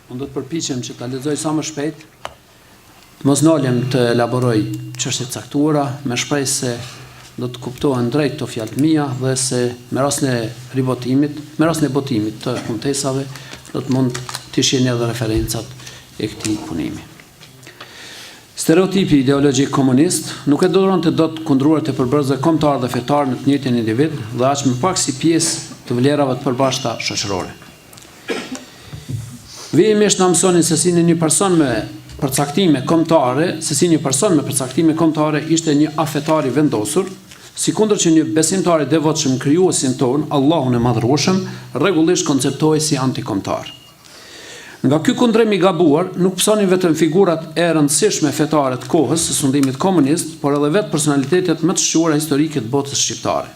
Unë do të përpiqem që ta lexoj sa më shpejt. Mos nolem të elaboroj çështje të caktuara, me shpresë se do të kuptohen drejt të fjalët mia dhe se me rastin e botimit të humbtesave do të mund të shihni edhe referencat e këtij punimi. Stereotipi ideologjik komunist nuk e doronte dot kundruar të përbërësve kombëtar dhe fetar në të njëjtin individ dhe aq më pak si pjesë të vlerave të përbashkëta shoqërore. Vijimesht na mësonin se si një person me përcaktime kombëtare, ishte një afetar i vendosur, sikundër që një besimtar i devotshëm krijuesin ton, Allahun e Madhërueshëm, rregullisht konceptohej si antikombëtar. Nga ky kundrem i gabuar, nuk pësonin vetëm figurat e rëndësishme fetare të kohës së sundimit komunist, por edhe vetë personalitetet më të shquara historike të botës shqiptare.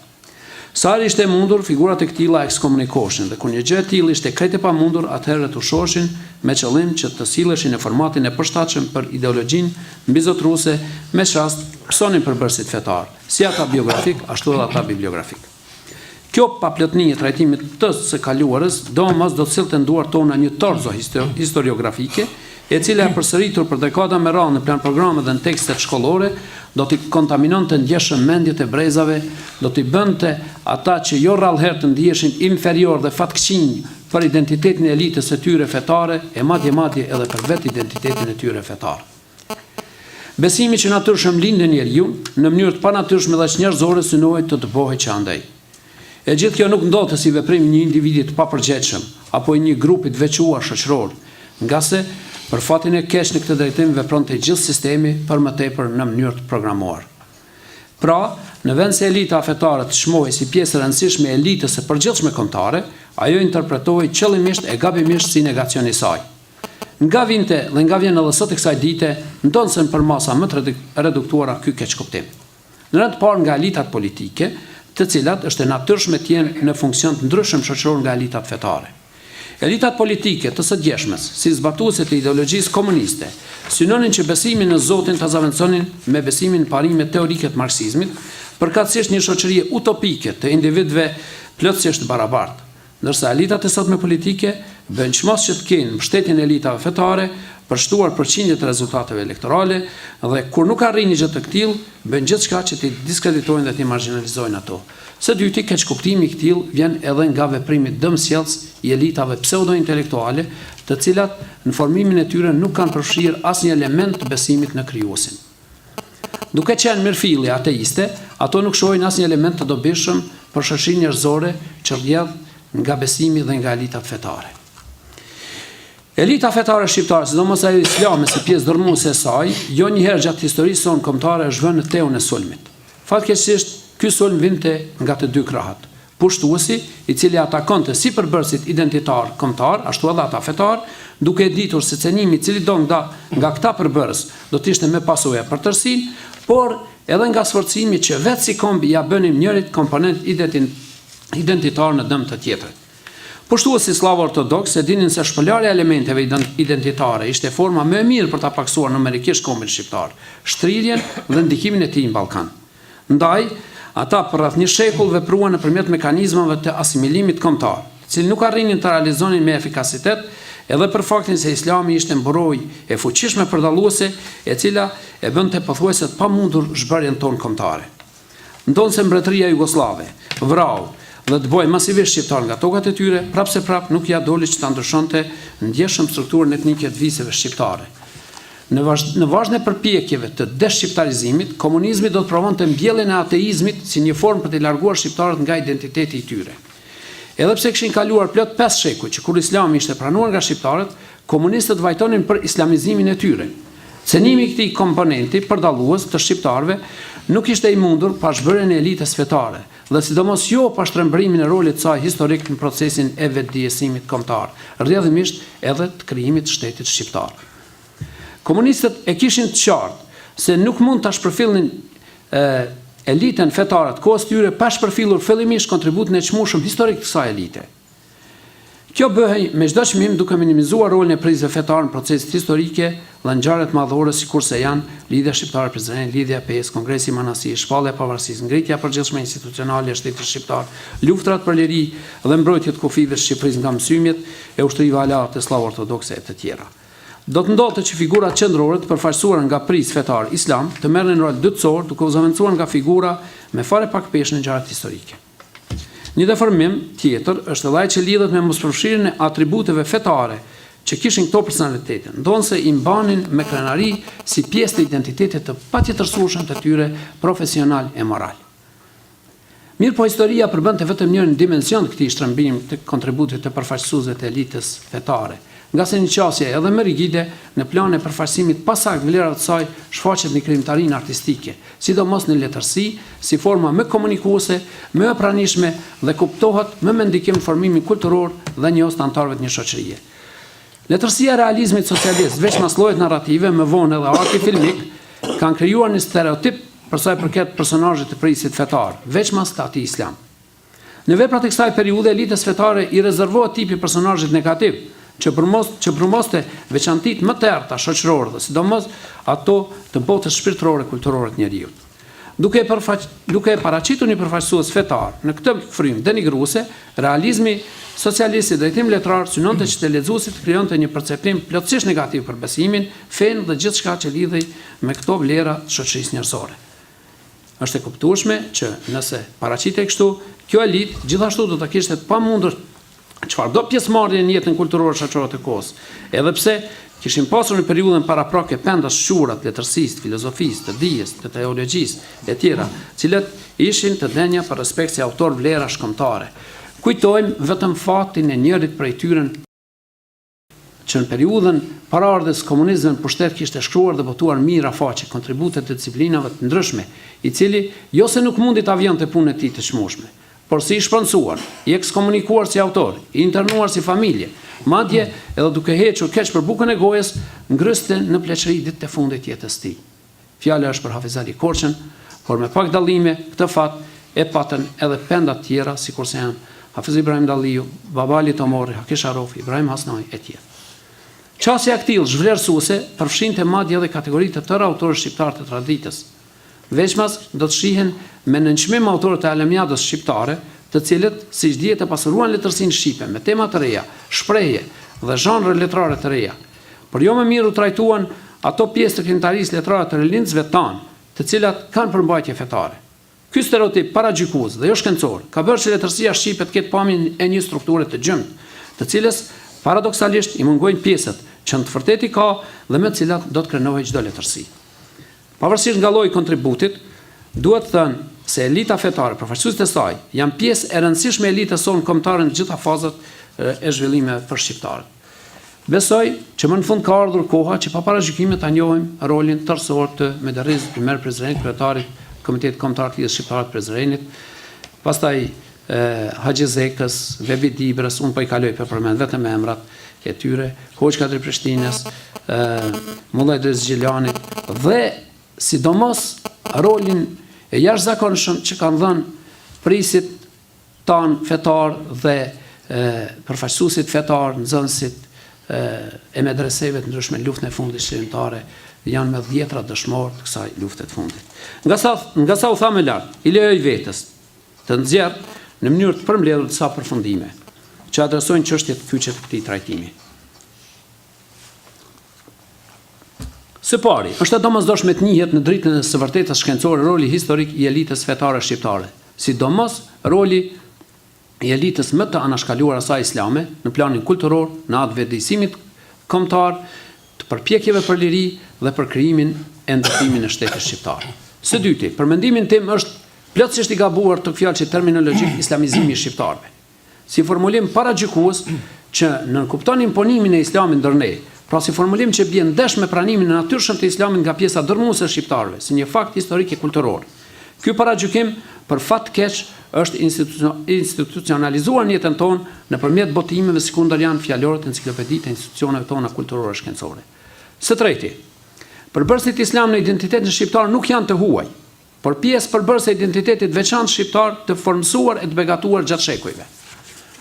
Sa herë ishte mundur, figurat e këtilla ekskomunikoshin dhe kur një gjë e tillë ishte krejt e pamundur, atëherë retushoshin me qëllim që të silleshin në formatin e përshtatshëm për ideologjinë mbizotruese, me rast pësonin përbërësit fetar, si ata biografik, ashtu edhe ata bibliografik. Kjo paplotëni e trajtimit të së kaluarës domos do të sillte në duart tona një torzo historiografike, e cila e përsëritur për dekada me radhë në plan programe dhe në tekstet shkollore, do t'i kontaminonte ndjeshëm mendjet e brezave, do t'i bënte ata që jo rrallëherë të ndiheshin inferior dhe fatkeqinj për identitetin e elitës së tyre fetare, e madje edhe për vetë identitetin e tyre fetar. Besimi që natyrshëm lind në njeriu, në mënyrë të panatyrshme dhe njerëzore synohet të dëbohej që andej. E gjithë kjo nuk ndodhte si veprim një individi të papërgjegjshëm apo i një grupi të veçuar shoqëror, nga se për fatin e keq në këtë drejtim vepronte gjithë sistemi për më tepër në mënyrë të programuar. Pra, në vend se elita fetare të shmohej si pjesë e rëndësishme e elitës së përgjithshme kombëtare, ajo interpretohej qëllimisht e gabimisht si negacion i saj. Nga vjen edhe sot e kësaj dite, ndonëse për masa më të reduktuara ky keq kuptim. Në rend të parë nga elitat politike, të cilat është e natyrshme të jenë në funksion të ndryshëm shoqëror nga elitat fetare. Elitat politike të sëdjeshmes, si zbatuese të ideologjisë komuniste, synonin që besimin në Zotin ta zaventsonin me besimin në parimet teorike të marksizmit, përkatësisht një shoqërie utopike të individëve plotësisht barabartë, ndërsa elitat e sotme politike bën çmos që të kenë mbështetjen e elitave fetare për shtuar përqindjet e rezultateve elektorale dhe kur nuk arrin gjë të tillë, bën gjithçka që t'i diskreditojnë dhe t'i marginalizojnë ato. Së dyti, keq kuptimi i këtill vjen edhe nga veprimi dëmsjellës i elitave pseudo-intelektuale, të cilat në formimin e tyre nuk kanë përfshirë asnjë element të besimit në krijuesin. Duke qenë mirëfilli ateiste, ato nuk shohin asnjë element të dobishëm për shoqërinë njerëzore që rrjedh nga besimi dhe nga elitat fetare. Elita fetare shqiptare, sidomos ajo islame si pjesë dërmuese e saj, jo njëherë gjatë historisë sonë kombëtare është vënë në teun e sulmit. Fatkeqësisht, ky sulm vinte nga të dy krahat. Pushtuesi, i cili atakonte si përbërësit identitar kombëtar, ashtu edhe ata fetar, duke ditur se cenimi i cili do nga këta përbërës do të ishte me pasojë për tërësinë, por edhe nga sforcimi që vetë si kombi ja bënim njërit komponent identitar në dëm të tjetrit. Pushtuesi slavo ortodoks e dinin se shpëlarja e elementeve identitare ishte forma më e mirë për ta paksuar numerikisht kombin shqiptar, shtrirjen dhe ndikimin e tij në Ballkan. Ndaj, ata për rreth një shekull vepruan nëpërmjet mekanizmave të asimilimit kombëtar, të cilë nuk arrinin të realizonin me efikasitet, edhe për faktin se Islami ishte mburojë e fuqishme përdalluese, e cila e bënte pothuajse të pamundur zhbërjen tonë kombëtare. Ndonse mbretëria jugoslave vrau dhe të bëjë masivisht shqiptar nga tokat e tyre, prapse nuk ja doli që ta ndryshonte ndjeshëm strukturën etnike të viseve shqiptare. Në vazhdim e përpjekjeve të deshqiptarizimit, komunizmi do të provonte mbjelljen e ateizmit si një formë për të larguar shqiptarët nga identiteti i tyre. Edhe pse kishin kaluar plot 5 shekuj që kur Islami ishte pranuar nga shqiptarët, komunistët vajtonin për islamizimin e tyre. Cenimi i këtij komponenti përdallues të shqiptarëve nuk ishte i mundur pa zhbërjen e elitës fetare, dhe sidomos jo pa shtrembërimin e rolit të saj historik në procesin e vetëdijësimit kombëtar, rrjedhimisht edhe të krijimit të shtetit shqiptar. Komunistët e kishin të qartë se nuk mund ta shpërfillnin elitën fetare të kohës tyre pa shpërfillur fillimisht kontributin e çmueshëm historik të kësaj elite. Kjo bëhej me çdo çmim duke minimizuar rolin e prizve fetare në proceset historike dhe ngjarjet madhore sikurse janë lidhja shqiptare Prizren, lidhja e PES, Kongresi i Manasisë, shpallja e pavarësisë, ngritja e përgjithshme institucionale e shtetit shqiptar, luftrat për liri dhe mbrojtjet kufive të Shqipërisë nga mësymet e ushtrive alate slavo ortodokse e të tjera. Do të ndodhte që figurat qendrore të përfaqësuara nga prizë fetar islam të merrnin rol dytësor duke u zëvendësuar nga figura me fare pak peshë në ngjarjet historike. Një deformim tjetër është edhe ai që lidhet me mospërfshirjen e atributeve fetare që kishin këto personalitete, ndonse i mbanin me krenari si pjesë të identitetit të patjetërsueshëm të tyre profesional e moral. Mirë po historia përbënte vetëm një dimension të këtij shtrëmbimi të kontributit të përfaqësuesve të elitës fetare, nga se një qasje edhe më rigide në plan e përfaqësimit pasakt vlerave të saj shfaqet në krijimtarinë artistike, sidomos në letërsi, si forma më komunikuese, më e pranishme dhe kuptohet më me ndikim në formimin kulturor dhe njohës të anëtarëve të një shoqërie. Letërsia e realizmit socialist, veç mas llojet narrative, më vonë edhe arti filmik, kanë krijuar një stereotip për sa i përket personazhit të prisit fetar, veç mas të atij islam. Në veprat e kësaj periudhe, elitës fetare i rezervohet tipi personazhit negativ, që përmoste veçantit më të errta shoqërore dhe sidomos ato të botës shpirtërore kulturore të njerëzit. Duke e paraqitur një përfaqësues fetar në këtë frymë denigruese, realizmi socialist i drejtim letrar synonte që të lexuesit të krijonte një perceptim plotësisht negativ për besimin, fenë dhe gjithçka që lidhej me këto vlera të shoqërisë njerëzore. Është e kuptueshme që nëse paraqitej kështu, kjo elitë gjithashtu do të kishte të pamundur çfarëdo pjesëmarrje në jetën kulturore shoqërore të kohës, edhe pse kishin pasur në periudhën paraprake pendas shqurat, letërsisë, filozofisë, të dijes, të teologjisë e tjera, cilët ishin të denja për respekt si autor vlera shkombëtare. Kujtojmë vetëm faktin e njërit prej tyre që në periudhën paraardhjes komunizmit në pushtet kishte shkruar dhe botuar mira faqe kontribute të disciplinave të ndryshme, i cili jo se nuk mundi ta avionte punën e tij të çmueshme, por si i shproncuar, i ekskomunikuar si autor, i internuar si familje, madje edhe duke hequr keq për bukën e gojës, ngryste në pleqëri ditët e fundit të jetës së tij. Fjala është për Hafiz Ali Korçën, por me pak dallime këtë fat e patën edhe penda të tjera, sikurse janë Hafiz Ibrahim Dalliu, Babali Tomori, Hakish Arofi, Ibrahim Hasnai e tjerë. Qasja e këtij zhvlerësuese përfshinte madje edhe kategori të tëra autorë shqiptar të traditës. Veçmas do të shihen me nënçmim autorët e alemjadës shqiptare, të cilët, siç dihet, e pasuruan letërsinë shqipe me tema të reja, shprehje dhe zhanre letrare të reja. Por jo më mirë u trajtuan ato pjesë të krijimtarisë letrare të rilindësve tanë, të cilat kanë përmbajtje fetare. Ky stereotip paragjykues dhe jo shkencor ka bërë që letërsia shqipe të ketë pamjen e një strukture të gjymtë, të cilës paradoksalisht i mungojnë pjesët që në të vërtetë ka dhe me të cilat do të krenohej çdo letërsi. Pavarësisht nga lloji i kontributit, duhet thënë se elita fetare, përfaqësuesit e saj, janë pjesë e rëndësishme e elitës sonë kombëtare në të gjitha fazat e zhvillimeve për shqiptarët. Besoj që më në fund ka ardhur koha që pa paragjykime ta njohim rolin tërësor të Mederrizit, primer Prizrenit, kryetarit Komitetit Kombëtar të Lidhjes Shqiptare të Prizrenit, pastaj Haxhi Zekës, Vebi Dibrës, unë po i kaloj përmend vetëm emrat e tyre, Hoxha Kadri Prishtinës, Mullaj Idris Xhilanit dhe sidomos rolin e jashtëzakonshëm që kanë dhënë prisit tanë fetar dhe përfaqësuesit fetar, nxënësit e medreseve të ndryshme në luftën e fundit shqiptare, janë me dhjetra dëshmorë të kësaj lufte të fundit. Nga sa u tha më lart, i lejoj vetës të nxjerr në mënyrë të përmbledhur disa përfundime që adresojnë çështjet kyçe të këtij trajtimi. Së pari, është e domosdoshme të njihet në dritën e së vërtetës shkencore roli historik i elitës fetare shqiptare, sidomos roli i elitës më të anashkaluar asaj islame në planin kulturor, në atë vetëdijësimit kombëtar, të përpjekjeve për liri dhe për krijimin e ndërtimin e shtetit shqiptar. Së dyti, për mendimin tim është plotësisht i gabuar të fjalë terminologjik islamizimi i shqiptarëve. Si formulim paragjykues që nënkupton imponimin e islamit ndër ne, pra si formulim që bie ndesh me pranimin e natyrshëm të islamit nga pjesa dërmuese e shqiptarëve, si një fakt historik e kulturor. Ky paragjykim për fat keq është institucionalizuar në jetën tonë nëpërmjet botimeve sekundar janë fjalorët e enciklopedit e institucioneve tona kulturore shkencore. Së treti, përbërësit islam në identitetin shqiptar nuk janë të huaj, por pjesë përbërëse identitetit veçantë shqiptar të formësuar e të begatuar gjatë shekujve.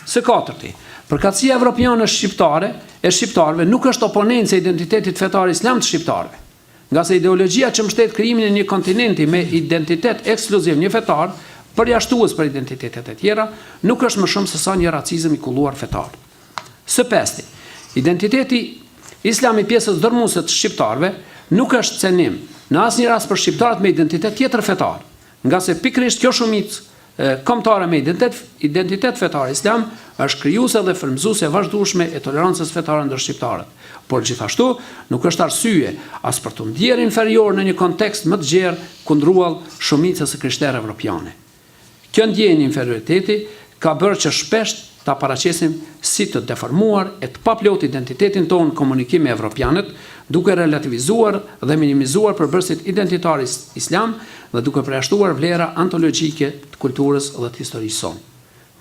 Së katërti, përkatësia evropiane shqiptare e shqiptarëve nuk është oponencë e identitetit fetar islam të shqiptarëve. Nga se ideologjia që mbështet krijimin e një kontinenti me identitet ekskluziv një fetar, përjashtues për identitetet e tjera, nuk është më shumë se sa një racizëm i kulluar fetar. Së pesti, identiteti islam i pjesës dërmuese të shqiptarëve nuk është cenim në asnjë rast për shqiptarët me identitet tjetër fetar, nga se pikërisht kjo shumicë kombëtare me identitet fetar islam është krijuese dhe frymëzuese e vazhdueshme e tolerancës fetare ndër shqiptarët, por gjithashtu nuk është arsye as për të ndjerë inferior në një kontekst më të gjerë kundruall shumicës së krishterë evropiane. Kjo ndjenjë inferioriteti ka bërë që shpesh ta paraqesim si të deformuar e të paplot identitetin tonë komunikim me evropianët, duke relativizuar dhe minimizuar përbërësit identitar islam dhe duke përjashtuar vlera antologjike të kulturës dhe të historisë sonë.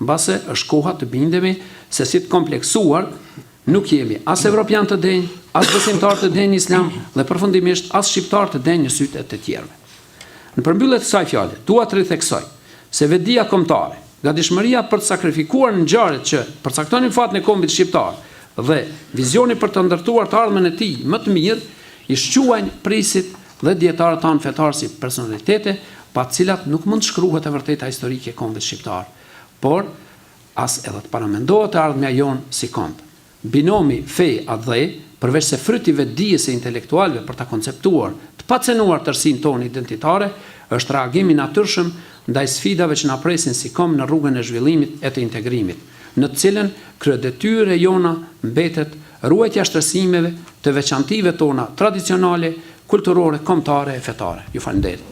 Mbase është koha të bindemi se si të kompleksuar nuk jemi as evropian të denj, as besimtar të denj islam dhe përfundimisht as shqiptar të denj në sytë e të tjerëve. Në përmbyllet kësaj fjale, dua të ritheksoj se vetdia kombëtare, gatishmëria për të sakrifikuar në ngjarjet që përcaktonin fatin e kombit shqiptar dhe vizioni për të ndërtuar të ardhmen e tij më të mirë, i shquajnë prisit dhe dietarët tanë fetar si personalitete, pa të cilat nuk mund të shkruhet e vërteta historike e kombit shqiptar, por as edhe të paramendohet e ardhmja jonë si komb. Binomi fe a dhe, përveç se fryti vetdijes e intelektualëve për ta konceptuar të pacenuar tërsinë tonë identitare, është reagimi natyrshëm ndaj sfidave që na presin si komb në rrugën e zhvillimit e të integrimit, në të cilën kryedetyrë e jona mbetet ruajtja shtërsimeve të veçantive tona tradicionale, kulturore, kombëtare e fetare. Ju falenderoj.